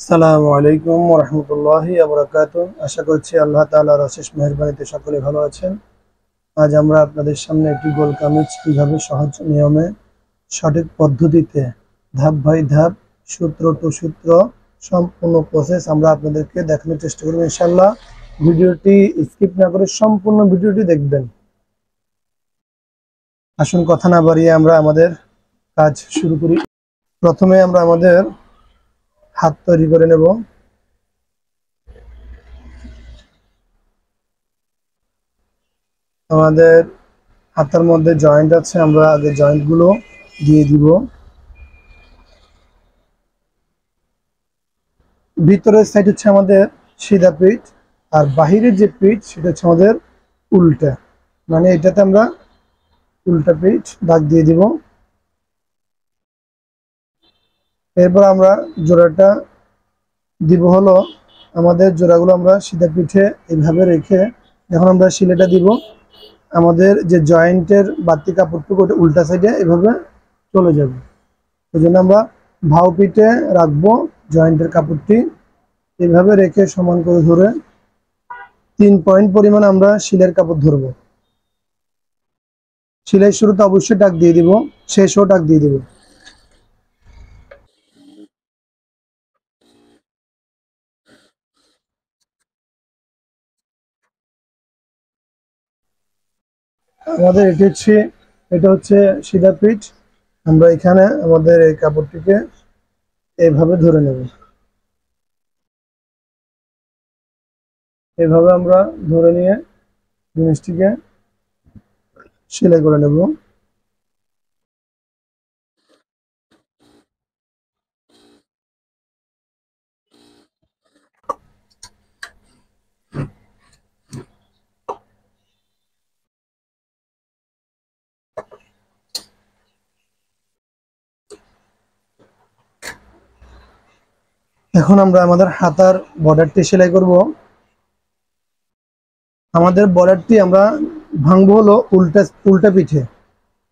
আসসালামু আলাইকুম ওয়া রাহমাতুল্লাহি ওয়া বারাকাতুহু। আশা করছি আল্লাহ তাআলার অশেষ মেহেরবানিতে সকলে ভালো আছেন। আজ আমরা আপনাদের সামনে একটি গোল কামিজ কিভাবে সহজ নিয়মে সঠিক পদ্ধতিতে ধাপ বাই ধাপ সূত্র টু সূত্র সম্পূর্ণ প্রসেস আমরা আপনাদেরকে দেখানোর চেষ্টা করব ইনশাআল্লাহ। ভিডিওটি স্কিপ না করে সম্পূর্ণ ভিডিওটি দেখবেন। আসুন কথা না বাড়িয়ে আমরা আমাদের কাজ শুরু করি। প্রথমে আমরা আমাদের হাত তৈরি করে নেব। আমাদের হাতের মধ্যে জয়েন্ট আছে, আমরা আগে জয়েন্টগুলো দিয়ে দিব। ভিতরের সাইড হচ্ছে আমাদের সিধা পিঠ, আর বাহিরের যে পিঠ সেটা হচ্ছে আমাদের উল্টা, মানে এটাতে আমরা উল্টা পিঠ দাগ দিয়ে দিব। এরপর আমরা জোড়াটা দিব হলো, আমাদের জোড়াগুলো আমরা সিধা পিঠে এইভাবে রেখে যখন আমরা সিলাইটা দিব, আমাদের যে জয়েন্টের বাড়তি কাপড়টুকু ওটা উল্টা সাইডে এভাবে চলে যাবে। এই জন্য আমরা ভাও পিঠে রাখবো জয়েন্টের কাপড়টি, এভাবে রেখে সমান করে ধরে 3 পয়েন্ট পরিমাণ আমরা সিলাইয়ের কাপড় ধরবো। সেলাই শুরুতে অবশ্যই টাক দিয়ে দিব, শেষও টাক দিয়ে দিব। আমাদের এটা হচ্ছে সিধা পিঠ। আমরা এখানে আমাদের এই কাপড়টিকে এইভাবে ধরে নেব। এভাবে আমরা ধরে নিয়ে জিনিসটিকে সেলাই করে নেব। এখন আমরা আমাদের হাতার বর্ডারটি সেলাই করব। আমাদের বর্ডারটি আমরা ভাঙবো হলো উল্টা উল্টা পিঠে,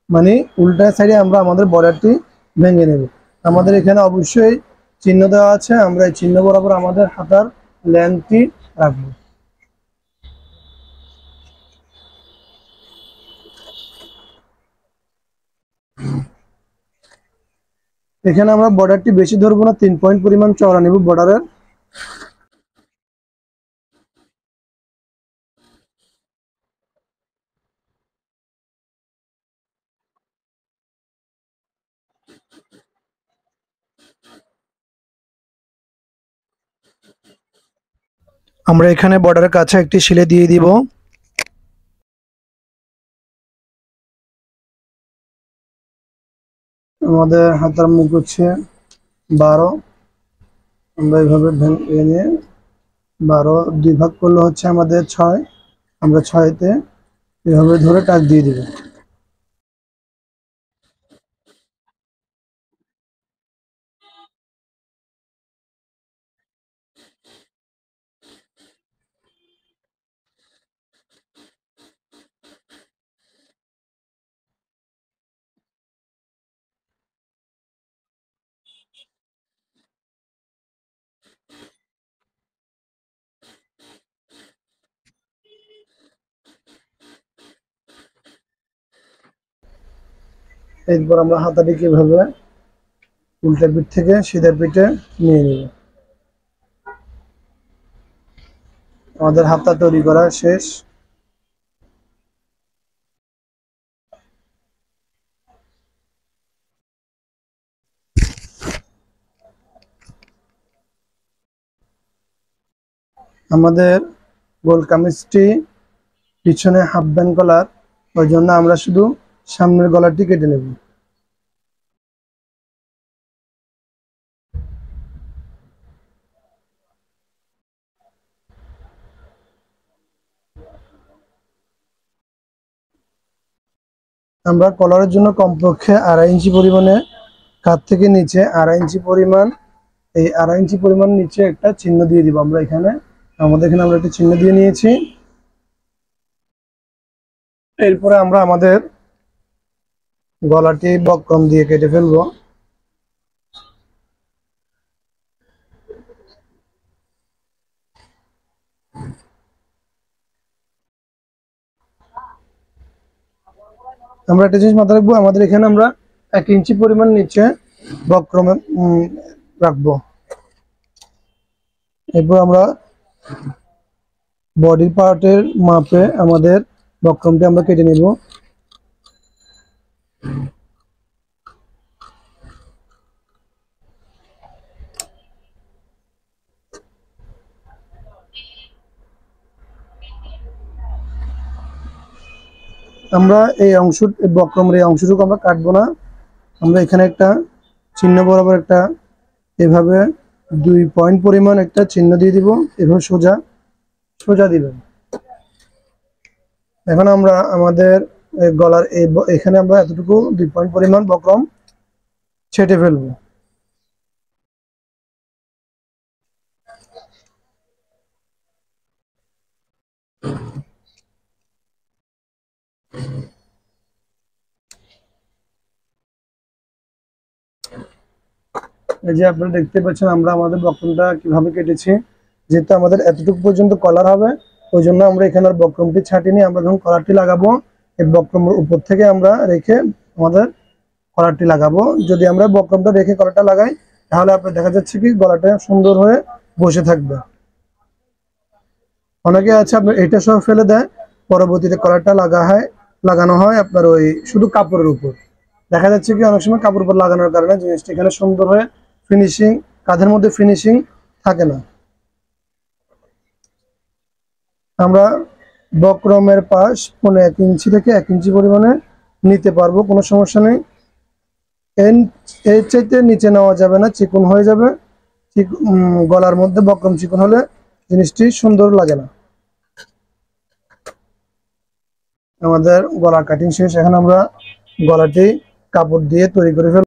মানে উল্টা সাইডে আমরা আমাদের বর্ডারটি ভেঙে নেব। আমাদের এখানে অবশ্যই চিহ্ন দেওয়া আছে, আমরা এই চিহ্ন বরাবর আমাদের হাতার লেন্থটি রাখবো। এখানে আমরা বর্ডারটি বেশি ধরবো না, 3 পয়েন্ট পরিমাণ চওড়া নেব বর্ডারের। আমরা এখানে বর্ডারের কাছে একটি সেলাই দিয়ে দিব। আমাদের হাতার মুখ হচ্ছে 12, আমরা এইভাবে ভেঙে 12 2 ভাগ করলে হচ্ছে আমাদের 6, আমরা 6তে এভাবে ধরে টাক দিয়ে দিব। এরপর আমরা হাতাটিকে এভাবে উল্টা পিঠ থেকে সিধা পিঠে নিয়ে নিব। আমাদের হাতা তৈরি করা শেষ। আমাদের গোল কামিজটি পিছনে হাফ ব্যান্ড গলার, ওই জন্য আমরা শুধু সামনের গলাটি কেটে নেব। আমরা কলারের জন্য কমপক্ষে 2.5 ইঞ্চি পরিমাণে কাঁধ থেকে নিচে 2.5 ইঞ্চি পরিমাণ, এই 2.5 ইঞ্চি পরিমাণ নিচে একটা চিহ্ন দিয়ে দিব। আমরা এখানে আমরা একটা চিহ্ন দিয়ে নিয়েছি। এরপরে আমরা আমাদের গলাটি বক্রম দিয়ে কেটে ফেলবো। আমরা একটা জিনিস মাথায় রাখবো, আমাদের এখানে আমরা 1 ইঞ্চি পরিমাণ নিচে বক্রমে রাখবো। এরপর আমরা বডি পার্টের মাপে আমাদের বক্রমটি আমরা কেটে নেব। আমরা এই অংশ, বক্রমের এই অংশটুকু আমরা কাটবো না। আমরা এখানে একটা চিহ্ন বরাবর একটা এভাবে 2 পয়েন্ট পরিমাণ একটা চিহ্ন দিয়ে দিব, এভাবে সোজা সোজা দিবেন। এখন আমরা আমাদের গলার এখানে আমরা এতটুকু 2 পয়েন্ট পরিমাণ বক্রম ছেটে ফেলবো। এই যে আপনারা দেখতে পাচ্ছেন আমরা আমাদের বক্রমটা কিভাবে কেটেছি। যেহেতু আমাদের এতটুকু পর্যন্ত কলার হবে, ওই জন্য আমরা এখানে আর বক্রমটি ছাটিনি। আমরা যখন কলারটি লাগাবো, এই বক্রমের উপর থেকে আমরা রেখে আমাদের কলারটি লাগাবো। যদি আমরা বক্রমটা রেখে কলারটা লাগাই, তাহলে আপনার দেখা যাচ্ছে কি গলাটা সুন্দর হয়ে বসে থাকবে। অনেকে আছে আপনার এটা সহ ফেলে দেয়, পরবর্তীতে কলারটা লাগানো হয় আপনার ওই শুধু কাপড়ের উপর। দেখা যাচ্ছে কি অনেক সময় কাপড়ের উপর লাগানোর কারণে জিনিসটা এখানে সুন্দর হয়ে ফিনিশিং, কাঁধের মধ্যে ফিনিশিং থাকে না। আমরা বক্রমের পাশ 1 ইঞ্চি থেকে 1 ইঞ্চি পরিমাণে নিতে পারবো, কোনো সমস্যা নেই। এর চাইতে নিচে নেওয়া যাবে না, চিকন হয়ে যাবে। গলার মধ্যে বক্রম চিকন হলে জিনিসটি সুন্দর লাগে না। আমাদের গলা কাটিং শেষ। এখন আমরা গলাটি কাপড় দিয়ে তৈরি করে ফেলব।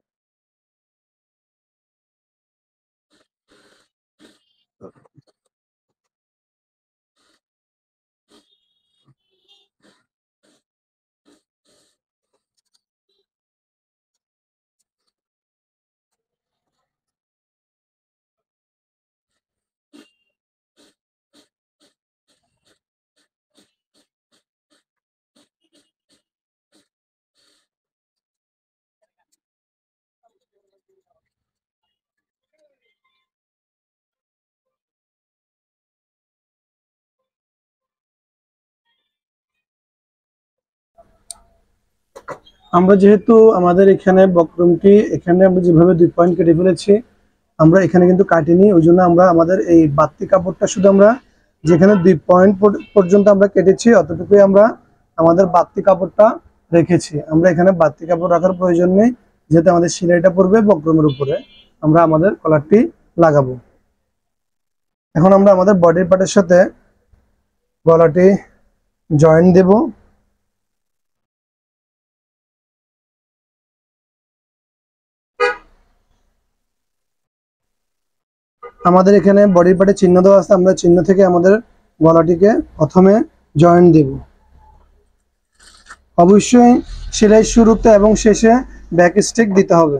আমরা যেহেতু আমাদের এখানে বক্রমটি এখানে আমরা যেভাবে 2 পয়েন্ট কেটে ফেলেছি, আমরা এখানে কিন্তু কাটিনি। ওই জন্য আমরা আমাদের এই বাড়তি কাপড়টা শুধু আমরা যেখানে 2 পয়েন্ট পর্যন্ত আমরা কেটেছি, অতটুকুই আমরা আমাদের বাড়তি কাপড়টা রেখেছি। আমরা এখানে বাড়তি কাপড় রাখার প্রয়োজন নেই, যেহেতু আমাদের সেলাইটা পড়বে বক্রমের উপরে। আমরা আমাদের কলারটি লাগাবো। এখন আমরা আমাদের বডির পার্টের সাথে গলাটি জয়েন দেব। আমাদের এখানে বডির পার্টে চিহ্ন দেওয়া আছে, আমরা চিহ্ন থেকে আমাদের গলাটিকে প্রথমে জয়েন দেব। অবশ্যই সেলাই শুরুতে এবং শেষে ব্যাক স্টিক দিতে হবে।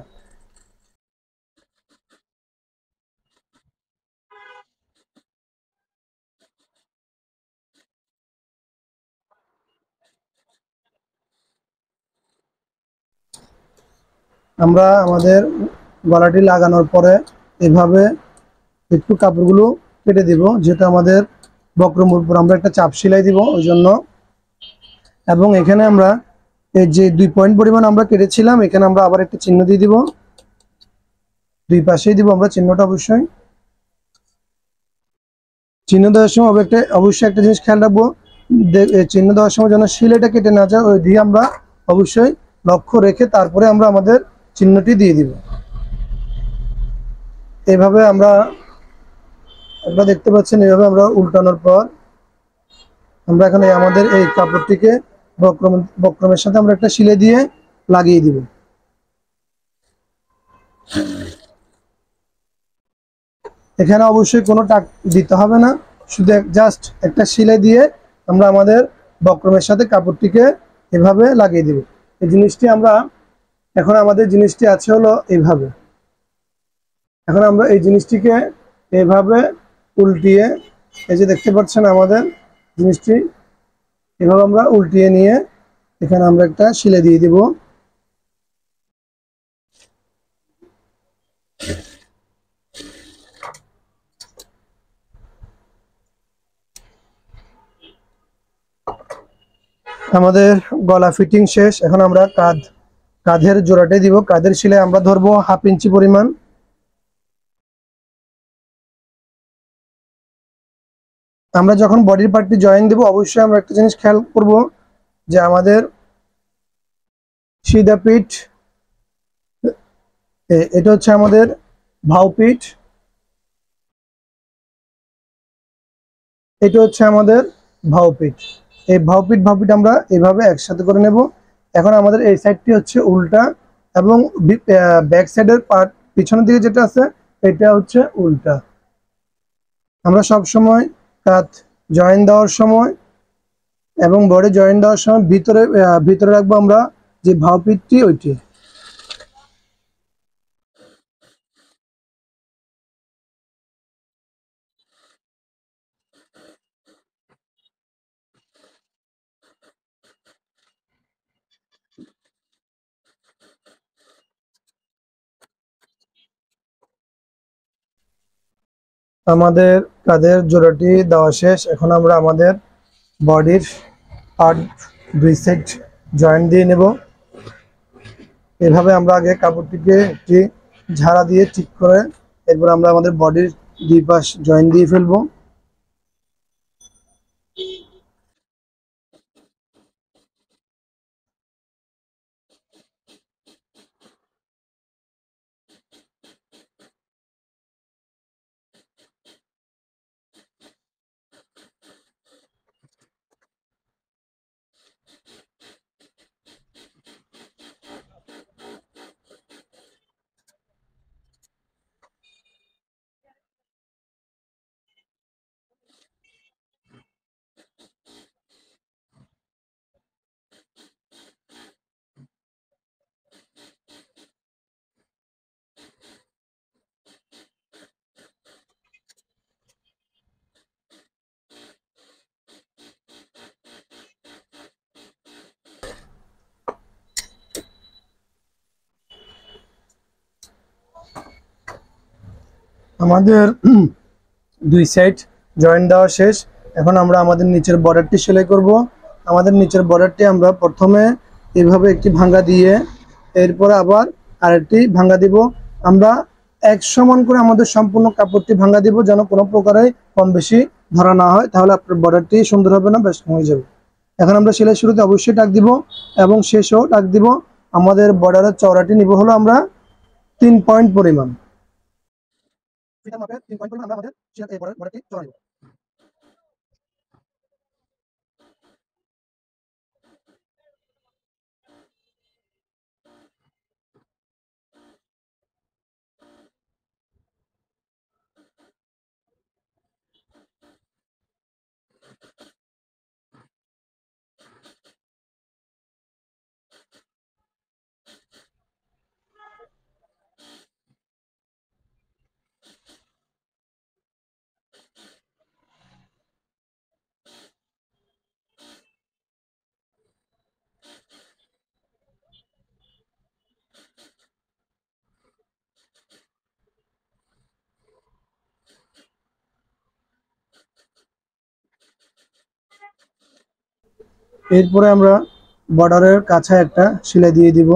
আমরা আমাদের গলাটি লাগানোর পরে এভাবে একটু কাপড়গুলো কেটে দিব, যেহেতু আমাদের বক্রমের উপর আমরা একটা চাপ সেলাই দিব ওই জন্য। এবং এখানে আমরা এই যে 2 পয়েন্ট পরিমাণ আমরা কেটেছিলাম, এখানে আমরা আবার একটা চিহ্ন দিয়ে দিব। 2 পাশেই দিব আমরা চিহ্নটা। অবশ্যই চিহ্ন দেওয়ার সময় অবশ্যই একটা জিনিস খেয়াল রাখবো, চিহ্ন দেওয়ার সময় যেন সেলাইটা কেটে না যায়, ওই দিয়ে আমরা অবশ্যই লক্ষ্য রেখে তারপরে আমরা আমাদের চিহ্নটি দিয়ে দিব। এইভাবে আপনারা দেখতে পাচ্ছেন, এইভাবে আমরা উল্টানোর পর আমরা এখানে আমাদের এই কাপড়টিকে বক্রমের সাথে আমরা একটা সেলাই দিয়ে লাগিয়ে দিব। এখানে অবশ্যই কোনো টাক দিতে হবে না, শুধু জাস্ট একটা সেলাই দিয়ে আমরা আমাদের বক্রমের সাথে কাপড়টিকে এভাবে লাগিয়ে দিব। এই জিনিসটি আমরা এখন আমাদের জিনিসটি আছে হলো এইভাবে। এখন আমরা এই জিনিসটিকে এভাবে উল্টিয়ে, এই যে দেখতে পাচ্ছেন আমাদের জিনিসটি, এভাবে আমরা উল্টিয়ে নিয়ে এখানে আমরা একটা শিলে দিয়ে দিব। আমাদের গলা ফিটিং শেষ। এখন আমরা কাঁধের জোড়াটাই দিব। কাঁধের শিলে আমরা ধরবো 1/2 ইঞ্চি পরিমাণ। আমরা যখন বডির পার্টটি জয়েন দেব, অবশ্যই আমরা একটা জিনিস খেয়াল করব যে আমাদের সিধা পিঠ, এটা হচ্ছে আমাদের ভাউ পিঠ, এটা হচ্ছে আমাদের ভাউ পিঠ। এই ভাউ পিঠ আমরা এভাবে একসাথে করে নেব। এখন আমাদের এই সাইডটি হচ্ছে উল্টা এবং ব্যাক সাইডের পার্ট পিছনের দিকে যেটা আছে এটা হচ্ছে উল্টা। আমরা সব সময় কাঁধ জয়েন দেওয়ার সময় এবং বডি জয়েন দেওয়ার সময় ভিতরে রাখবো আমরা যে ভাউ পিঠটি, ওইটি। আমাদের কাঁধের জোড়াটি দেওয়া শেষ। এখন আমরা আমাদের বডির পার্ট দুই সাইড জয়েন দিয়ে নেব। এভাবে আমরা আগে কাপড়টিকে একটি ঝাড়া দিয়ে ঠিক করে এরপর আমরা আমাদের বডির দুই পাশ জয়েন দিয়ে ফেলবো। আমাদের দুই সাইড জয়েন দেওয়া শেষ। এখন আমরা আমাদের নিচের বর্ডারটি সেলাই করব। আমাদের নিচের বর্ডারটি আমরা প্রথমে এইভাবে একটি ভাঙ্গা দিয়ে এরপর আবার আরেকটি ভাঙ্গা দিব। আমরা এক সমান করে আমাদের সম্পূর্ণ কাপড়টি ভাঙ্গা দিব, যেন কোনো প্রকারে কম বেশি ধরা না হয়, তাহলে আপনার বর্ডারটি সুন্দর হবে না, বেশ হয়ে যাবে। এখন আমরা সেলাই শুরুতে অবশ্যই টাক দিব এবং শেষেও টাক দিব। আমাদের বর্ডারের চওড়াটি নিব হলো আমরা 3 পয়েন্ট পরিমাণ। ফিতার মাপে 3 পয়েন্ট পরিমাণ আমরা আমাদের বর্ডারটি চওড়া নিব। এরপরে আমরা বর্ডারের কাছে একটা সেলাই দিয়ে দিব।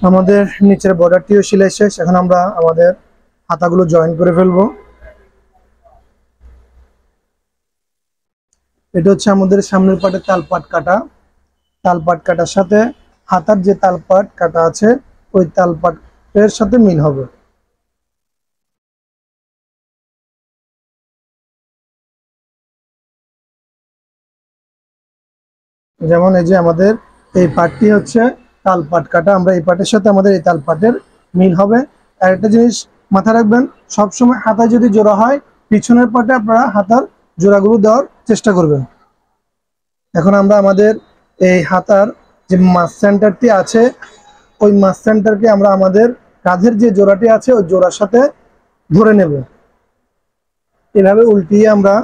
আমাদের নিচের বর্ডারটিও সেলাই শেষ। এখন আমরা আমাদের হাতাগুলো জয়েন করে ফেলবো। এটা হচ্ছে আমাদের সামনের পাটের তালপাট কাটা। তালপাট কাটার সাথে হাতার যে তালপাট কাটা আছে ওই তালপাটের সাথে মিল হবে। যেমন এই যে আমাদের এই পাটটি হচ্ছে তাল পাট কাটা, আমরা এই পাটের সাথে আমাদের এই তাল পাটের মিল হবে। আর একটা জিনিস মাথায় রাখবেন, সবসময় হাতায় যদি জোড়া হয়, পিছনের পাটে আপনারা হাতার জোড়াগুলো দেওয়ার চেষ্টা করবেন। এখন আমরা আমাদের এই হাতার যে মাছ সেন্টারটি আছে, ওই মাছ সেন্টারকে আমরা আমাদের কাঁধের যে জোড়াটি আছে ওই জোড়ার সাথে ধরে নেব। এভাবে উল্টিয়ে আমরা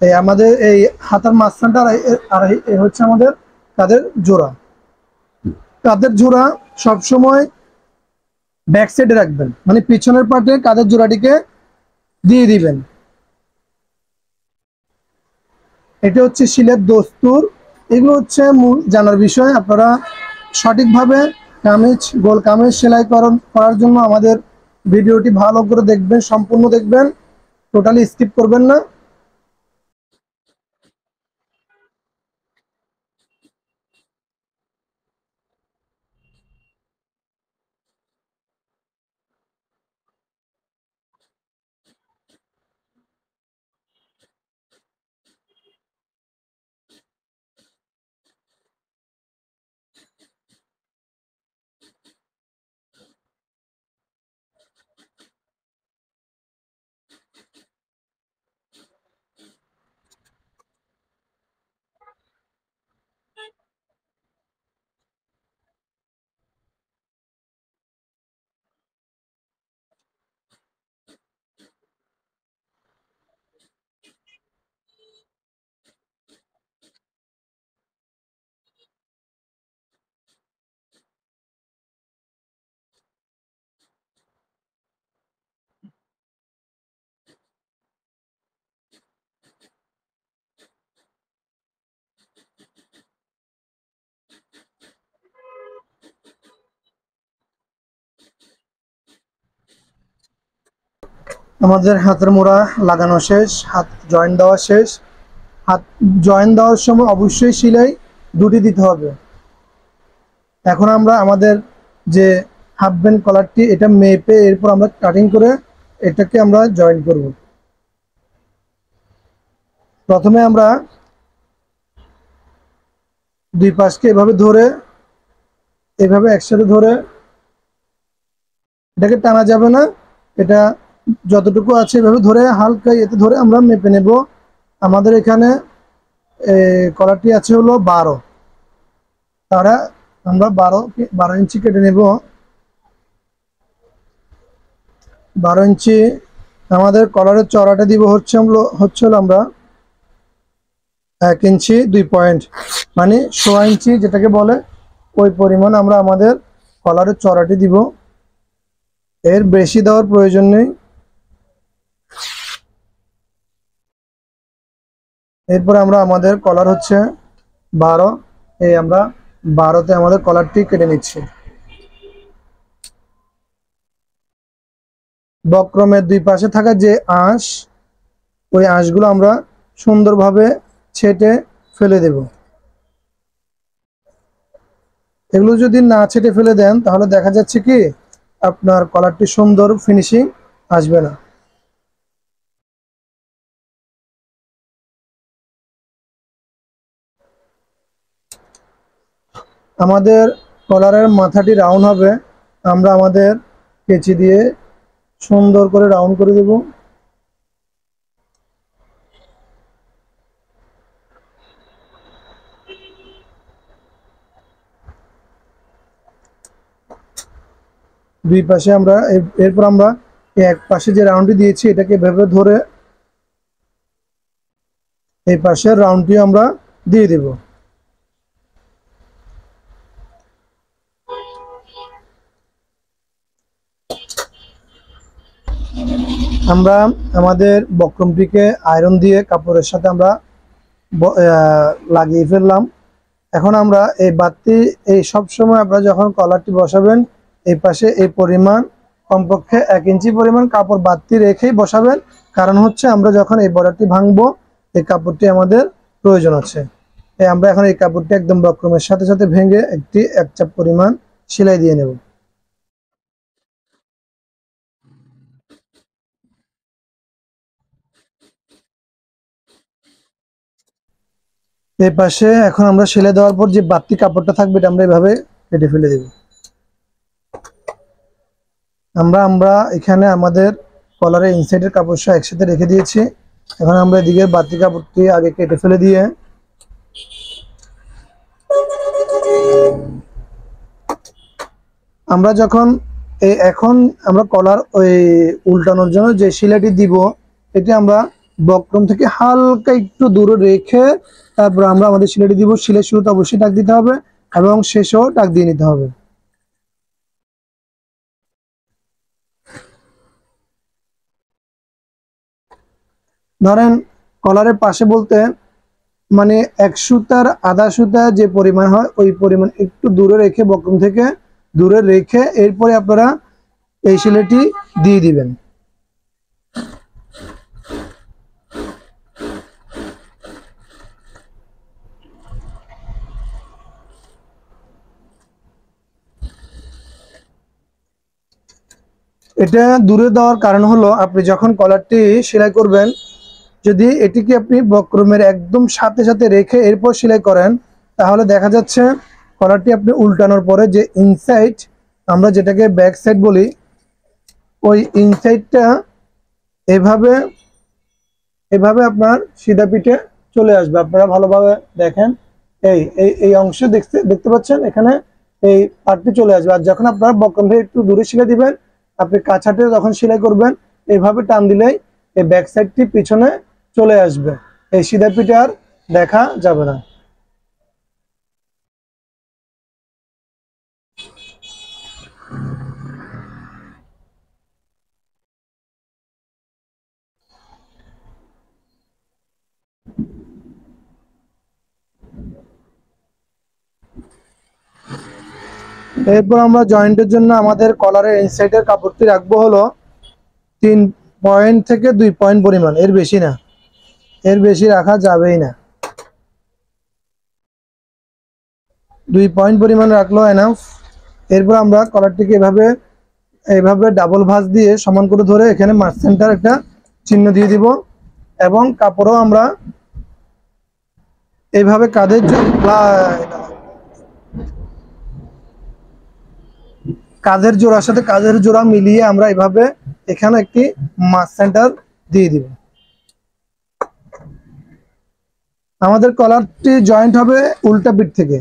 এই আমাদের এই হাতার মাছ সেন্টার আর এই হচ্ছে আমাদের কাঁধের জোড়া। কাঁধের জোড়া সবসময় ব্যাক সাইডে রাখবেন, মানে পিছনের পাটে কাঁধের জোড়াটিকে দিয়ে দিবেন। এটা হচ্ছে শিলের দস্তুর। এগুলো হচ্ছে মূল জানার বিষয়। আপনারা সঠিকভাবে কামিজ, গোল কামিজ সেলাই করার জন্য আমাদের ভিডিওটি ভালো করে দেখবেন, সম্পূর্ণ দেখবেন, টোটালি স্কিপ করবেন না। আমাদের হাতের মোড়া লাগানো শেষ, হাত জয়েন্ট দেওয়া শেষ। হাত জয়েন্ট দেওয়ার সময় অবশ্যই সেলাই দুটি দিতে হবে। এখন আমরা আমাদের যে হাফ ব্যান্ড কলারটি এটা মেপে এরপর আমরা কাটিং করে এটাকে আমরা জয়েন করব। প্রথমে আমরা দুই পাশকে এভাবে ধরে, এভাবে একসাথে ধরে, এটাকে টানা যাবে না, এটা যতটুকু আছে এভাবে ধরে হালকা এতে ধরে আমরা মেপে নেব। আমাদের এখানে কলারটি আছে হলো 12, তারা আমরা 12 ইঞ্চি কেটে নেব। 12 ইঞ্চি আমাদের কলারের চড়াটা দিব হচ্ছে হলো আমরা 1 ইঞ্চি 2 পয়েন্ট, মানে 16 ইঞ্চি যেটাকে বলে, ওই পরিমাণ আমরা আমাদের কলারের চড়াটি দিব। এর বেশি দেওয়ার প্রয়োজন নেই। এরপর আমরা আমাদের কলার হচ্ছে 12, এই আমরা 12তে আমাদের কলারটি কেটে নিচ্ছি। বক্রমের দুই পাশে থাকা যে আঁশ, ওই আঁশগুলো আমরা সুন্দরভাবে ছেটে ফেলে দেব। এগুলো যদি না ছেটে ফেলে দেন তাহলে দেখা যাচ্ছে কি আপনার কলারটি সুন্দর ফিনিশিং আসবে না। আমাদের কলারের মাথাটি রাউন্ড হবে, আমরা আমাদের কেচি দিয়ে সুন্দর করে রাউন্ড করে দেব। দুই পাশে আমরা এরপর আমরা এক পাশে যে রাউন্ডটি দিয়েছি এটাকে ভেবে ধরে এই পাশের রাউন্ডটি আমরা দিয়ে দেব। আমরা আমাদের বক্রমটিকে আয়রন দিয়ে কাপড়ের সাথে আমরা লাগিয়ে ফেললাম। এখন আমরা এই বাতি, এই সব সময় আপনারা যখন কলারটি বসাবেন এই পাশে এই পরিমাণ কমপক্ষে 1 ইঞ্চি পরিমাণ কাপড় বাতি রেখেই বসাবেন। কারণ হচ্ছে আমরা যখন এই বর্ডারটি ভাঙবো এই কাপড়টি আমাদের প্রয়োজন আছে। আমরা এখন এই কাপড়টি একদম বক্রমের সাথে সাথে ভেঙে এক চাপ পরিমাণ সেলাই দিয়ে নেব। এই পাশে এখন আমরা সেলাই দেওয়ার পর যে বাড়তি কাপড়টা থাকবে এটা আমরা এভাবে কেটে ফেলে দেব। আমরা এখানে আমাদের কলারের ইনসাইডের কাপড় সহ একসাথে রেখে দিয়েছি। এখন আমরা এদিকে বাড়তি কাপড়টি আগে কেটে ফেলে দিয়ে আমরা যখন এখন আমরা কলার ওই উল্টানোর জন্য যে সেলাইটি দিব এটি আমরা বক্রম থেকে হালকা একটু দূরে রেখে তারপর আমরা আমাদের সেলাইটি দিব। সেলাই শুরুতে অবশ্যই টাক দিতে হবে এবং শেষেও টাক দিয়ে নিতে হবে। ধরেন কলারের পাশে বলতে মানে এক সুতার আধা সুতা যে পরিমাণ হয় ওই পরিমাণ একটু দূরে রেখে বক্রম থেকে দূরে রেখে এরপরে আপনারা এই সেলাইটি দিয়ে দিবেন। এটা দূরে দেওয়ার কারণ হলো আপনি যখন কলারটি সেলাই করবেন যদি এটিকে আপনি বক্রমের একদম সাথে সাথে রেখে এরপর সেলাই করেন তাহলে দেখা যাচ্ছে কলারটি আপনি উল্টানোর পরে যে ইনসাইড আমরা যেটাকে ব্যাক সাইড বলি ওই ইনসাইডটা এভাবে এভাবে আপনার সিধা পিঠে চলে আসবে। আপনারা ভালোভাবে দেখেন এই এই এই অংশ দেখতে পাচ্ছেন এখানে এই পার্টটি চলে আসবে। আর যখন আপনারা বক্রম থেকে একটু দূরে সেলাই দিবেন আপনি কাছাটে যখন সেলাই করবেন এইভাবে টান দিলেই এই ব্যাক সাইডটি পিছনে চলে আসবে, এই সিধা পিঠে আর দেখা যাবে না। এরপর আমরা জয়েন্টের জন্য আমাদের কলারের ইনসাইডের কাপড়টি রাখবো হলো 3 পয়েন্ট থেকে 2 পয়েন্ট পরিমাণ, এর বেশি না, এর বেশি রাখা যাবেই না। 2 পয়েন্ট পরিমাণ রাখলো এনাফ। এরপর আমরা কলারটিকে এভাবে এইভাবে ডাবল ভাঁজ দিয়ে সমান করে ধরে এখানে মার্ক সেন্টার একটা চিহ্ন দিয়ে দিব এবং কাপড়ও আমরা এইভাবে কাঁধের জোড়ার সাথে কাঁধের জোড়া মিলিয়ে আমরা এভাবে এখানে একটি মার্ক সেন্টার দিয়ে দিব। আমাদের কলারটি জয়েন্ট হবে উল্টা পিঠ থেকে,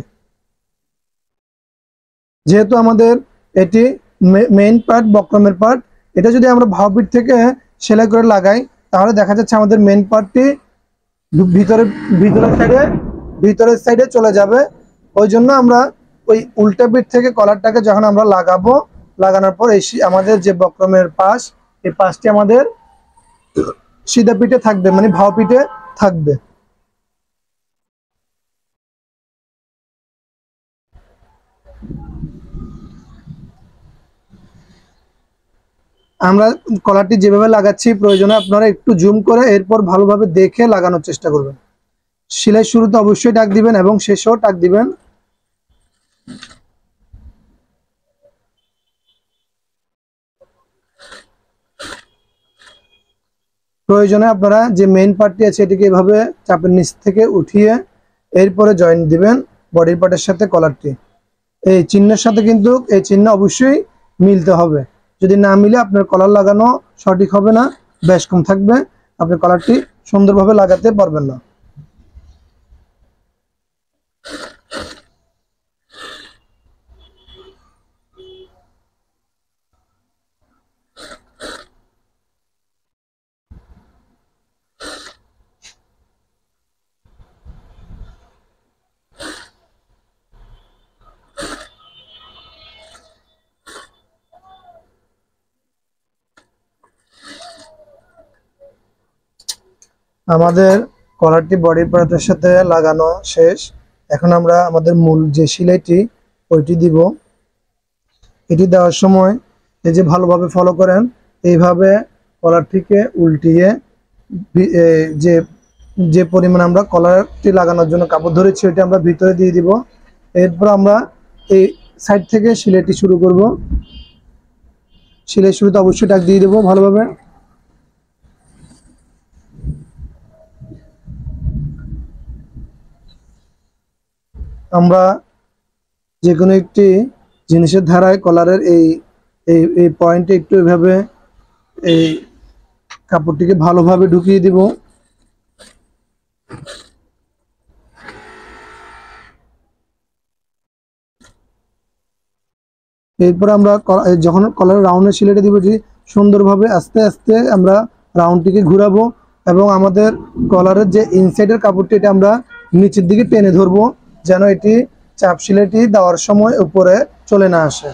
যেহেতু আমাদের এটি মেইন পার্ট বক্রমের পার্ট, এটা যদি আমরা ভাব পিঠ থেকে সেলাই করে লাগাই তাহলে দেখা যাচ্ছে আমাদের মেইন পার্টটি ভিতরের সাইডে চলে যাবে। ওই জন্য আমরা ওই উল্টা পিঠ থেকে কলারটাকে যখন আমরা লাগাবো লাগানোর পর আমাদের যে বক্রমের পাশ এই পাশটি আমাদের সিধা পিঠে থাকবে, মানে ভাও পিঠে থাকবে। আমরা কলারটি যেভাবে লাগাচ্ছি প্রয়োজনে আপনারা একটু জুম করে এরপর ভালোভাবে দেখে লাগানোর চেষ্টা করবেন। সেলাই শুরুতে অবশ্যই টাক দিবেন এবং শেষেও টাক দিবেন। প্রয়োজনে আপনারা যে মেইন পার্টটি আছে এটিকে এভাবে চাপের নিচ থেকে উঠিয়ে এরপরে জয়েন্ট দিবেন বডির পার্টের সাথে কলারটি। এই চিহ্নের সাথে কিন্তু এই চিহ্ন অবশ্যই মিলতে হবে, যদি না মিলে আপনার কলার লাগানো সঠিক হবে না, বেশ কম থাকবে, আপনি কলারটি সুন্দরভাবে লাগাতে পারবেন না। আমাদের কলারটি বডির পার্টের সাথে লাগানো শেষ। এখন আমরা আমাদের মূল যে সেলাইটি ওইটি দিব। এটি দেওয়ার সময় এই যে ভালোভাবে ফলো করেন, এইভাবে কলারটিকে উল্টিয়ে যে যে পরিমাণ আমরা কলারটি লাগানোর জন্য কাপড় ধরেছি ওইটা আমরা ভিতরে দিয়ে দিব। এরপর আমরা এই সাইড থেকে সেলাইটি শুরু করব। সেলাই শুরুতে অবশ্যই টাক দিয়ে দেবো ভালোভাবে। আমরা যে কোনো একটি জিনিসের ধারায় কলারের এই এই এই পয়েন্টে একটু এভাবে এই কাপড়টিকে ভালোভাবে ঢুকিয়ে দিব। এরপর আমরা যখন কলারের রাউন্ডের সিলাইটা দিব, যে সুন্দরভাবে আস্তে আস্তে আমরা রাউন্ডটিকে ঘুরাবো এবং আমাদের কলারের যে ইনসাইডের কাপড়টি এটা আমরা নিচের দিকে টেনে ধরবো, যেন এটি চাপ সিলাইটি দেওয়ার সময় উপরে চলে না আসে।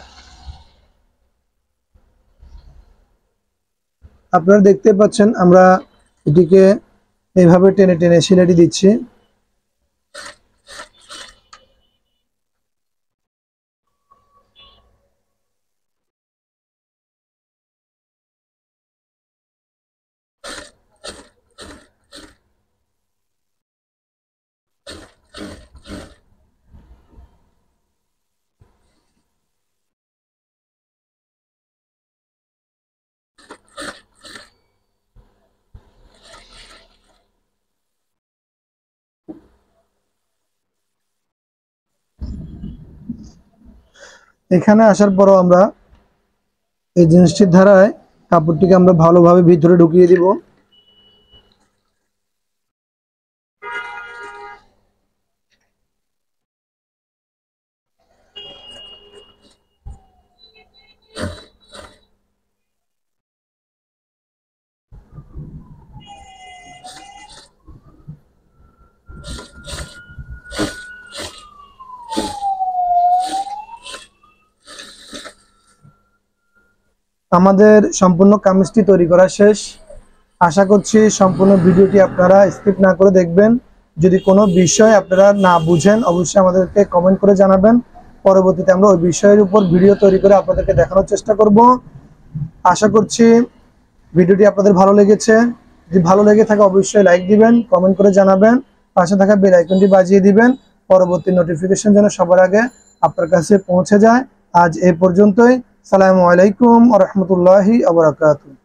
আপনারা দেখতে পাচ্ছেন আমরা এটিকে এইভাবে টেনে টেনে সিলাইটি দিচ্ছি। এখানে আসার পরও আমরা এই জিনিসটির ধারায় কাপড়টিকে আমরা ভালোভাবে ভিতরে ঢুকিয়ে দিব। আমাদের সম্পূর্ণ কামিজটি তৈরি করা শেষ। আশা করছি সম্পূর্ণ ভিডিওটি আপনারা স্কিপ না করে দেখবেন। যদি কোনো বিষয় আপনারা না বুঝেন অবশ্যই আমাদেরকে কমেন্ট করে জানাবেন। পরবর্তীতে আমরা ওই বিষয়ের উপর ভিডিও তৈরি করে আপনাদেরকে দেখানোর চেষ্টা করব। আশা করছি ভিডিওটি আপনাদের ভালো লেগেছে। যদি ভালো লেগে থাকে অবশ্যই লাইক দিবেন, কমেন্ট করে জানাবেন, পাশে থাকা বেল আইকনটি বাজিয়ে দিবেন পরবর্তী নোটিফিকেশন যেন সবার আগে আপনার কাছে পৌঁছে যায়। আজ এই পর্যন্তই। আসসালামু আলাইকুম ওয়া রাহমাতুল্লাহি ওয়া বারাকাতুহু।